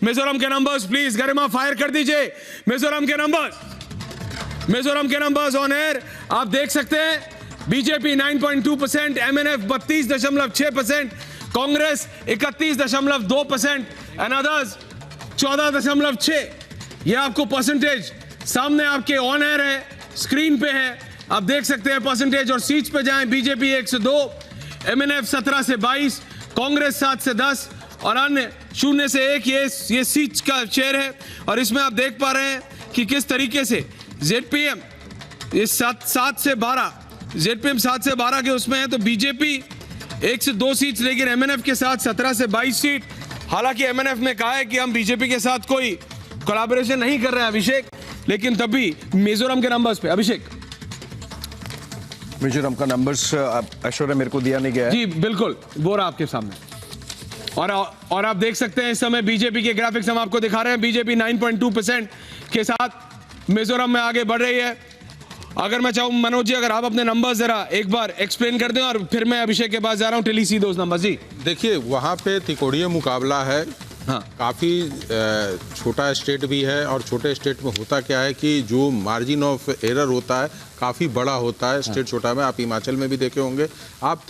मिजोरम के numbers please Garima fire कर दीजिए। मिजोरम के नंबर्स ऑन एयर आप देख सकते हैं। BJP 9.2%, MNF 32.6%, Congress 31.2% and others 14.6। ये आपको परसेंटेज सामने आपके ऑन एयर है, स्क्रीन पे है, आप देख सकते हैं परसेंटेज। और सीट्स पे जाएं, बीजेपी 1 से 2, एमएनएफ 17 से 22, कांग्रेस 7 से 10 और अन्य 0 से 1। ये सीट्स का शेयर है। और इसमें आप देख पा रहे हैं कि किस तरीके से जेडपीएम ये 7 से 12, जेडपीएम 7 से 12 के उसमें है, तो बीजेपी 1 से 2 सीट्स, लेकिन एमएनएफ के साथ 17 से 22 सीट। हालांकि एमएनएफ ने कहा है कि हम बीजेपी के साथ कोई कोलैबोरेशन नहीं कर रहे हैं अभिषेक, लेकिन तब भी मिजोरम के नंबर्स पे अभिषेक, मिजोरम का नंबर्स ऐश्वर्या मेरे को दिया नहीं गया है। जी बिल्कुल, वो रहा आपके सामने। और आप देख सकते हैं इस समय बीजेपी के ग्राफिक्स हम आपको दिखा रहे हैं। बीजेपी 9.2% के साथ मिजोरम में आगे बढ़ रही है। अगर मैं चाहूं मनोज जी, अगर आप अपने नंबर्स जरा एक बार एक्सप्लेन कर दें और फिर मैं अभिषेक के पास जा रहा हूं टिल ही सी दोस नंबर्स। जी देखिए, वहाँ पे त्रिकोणीय मुकाबला है। हाँ, काफ़ी छोटा स्टेट भी है और छोटे स्टेट में होता क्या है कि जो मार्जिन ऑफ एरर होता है काफ़ी बड़ा होता है। स्टेट छोटा में आप हिमाचल में भी देखे होंगे, आप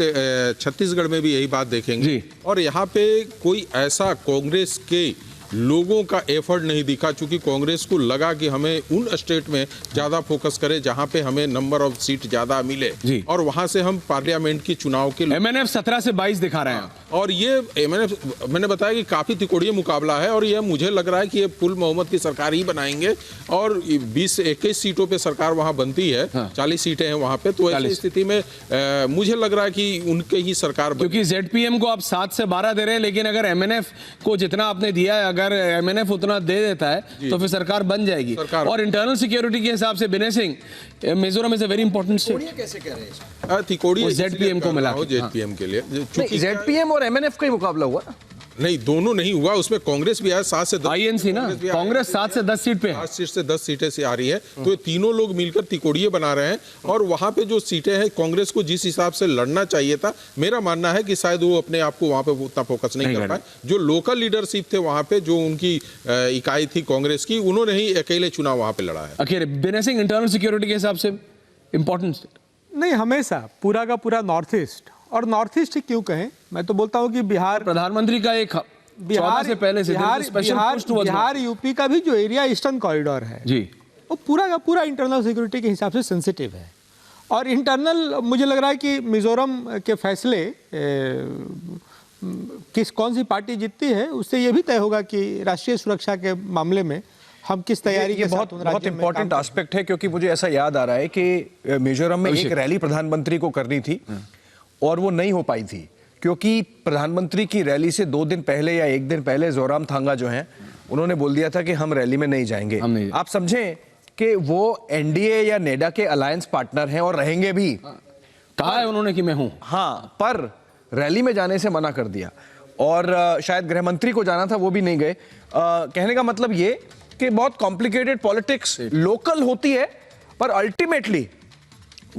छत्तीसगढ़ में भी यही बात देखेंगे। और यहाँ पे कोई ऐसा कांग्रेस के लोगों का एफर्ट नहीं दिखा, चूंकि कांग्रेस को लगा कि हमें उन स्टेट में ज्यादा फोकस करें जहां पे हमें नंबर ऑफ सीट ज्यादा मिले और वहां से हम पार्लियामेंट के चुनाव के एमएनएफ 17 से 22 दिखा रहे हैं। और ये एमएनएफ मैंने बताया कि काफी त्रिकोणीय मुकाबला है और ये मुझे लग रहा है कि ये पुल मोहम्मद की सरकार ही बनाएंगे और 20 से 21 सीटों पे सरकार वहां बनती है। 40 सीटें हैं वहां पे, तो ऐसी स्थिति में मुझे लग रहा है कि उनके ही सरकार, क्योंकि जेडपीएम को आप 7 से 12 दे रहे हैं, लेकिन अगर एमएनएफ को जितना आपने दिया है, अगर एमएनएफ उतना दे देता है तो फिर सरकार बन जाएगी। और इंटरनल सिक्योरिटी के हिसाब से Vinay Singh, Mizoram is a very important state. कैसे कह रहे हैं त्रिकोणीय जेडपीएम को मिला, जेडपीएम के लिए जेडपीएम और एमएनएफ का ही मुकाबला हुआ। नहीं, दोनों नहीं हुआ, उसमें कांग्रेस भी आया 7 से 10। आईएनसी ना, कांग्रेस 7 से 10 सीट पे, 7 सीट से 10 सीटें से आ रही है। तो ये तीनों लोग मिलकर त्रिकोणीय बना रहे हैं और वहां पे जो सीटें हैं कांग्रेस को जिस हिसाब से लड़ना चाहिए था, मेरा मानना है कि शायद वो अपने आप को वहां पे उतना फोकस नहीं कर पाए। जो लोकल लीडरशिप थे वहां पे, जो उनकी इकाई थी कांग्रेस की, उन्होंने ही अकेले चुनाव वहां पे लड़ा है। अकेले विनय सिंह, इंटरनल सिक्योरिटी के हिसाब से इंपॉर्टेंट नहीं, हमेशा पूरा का पूरा नॉर्थ ईस्ट, और नॉर्थ ईस्ट ही क्यों कहें, मैं तो बोलता हूं कि बिहार, प्रधानमंत्री का एक बिहार से पहले से बिहार यूपी का भी जो एरिया ईस्टर्न कॉरिडोर है जी, वो पूरा का पूरा इंटरनल सिक्योरिटी के हिसाब से सेंसिटिव है। और इंटरनल मुझे लग रहा है कि मिजोरम के फैसले कौन सी पार्टी जीतती है उससे ये भी तय होगा कि राष्ट्रीय सुरक्षा के मामले में हम किस तैयारी के साथ। बहुत इंपॉर्टेंट एस्पेक्ट है, क्योंकि मुझे ऐसा याद आ रहा है कि मिजोरम में एक रैली प्रधानमंत्री को करनी थी और वो नहीं हो पाई थी, क्योंकि प्रधानमंत्री की रैली से 2 दिन पहले या 1 दिन पहले जोरामथांगा जो हैं उन्होंने बोल दिया था कि हम रैली में नहीं जाएंगे। आप समझें कि वो एनडीए या नेडा के अलायंस पार्टनर हैं और रहेंगे भी। कहा है उन्होंने कि मैं हूं, हाँ, पर रैली में जाने से मना कर दिया और शायद गृह मंत्री को जाना था, वो भी नहीं गए। कहने का मतलब ये कि बहुत कॉम्प्लिकेटेड पॉलिटिक्स लोकल होती है, पर अल्टीमेटली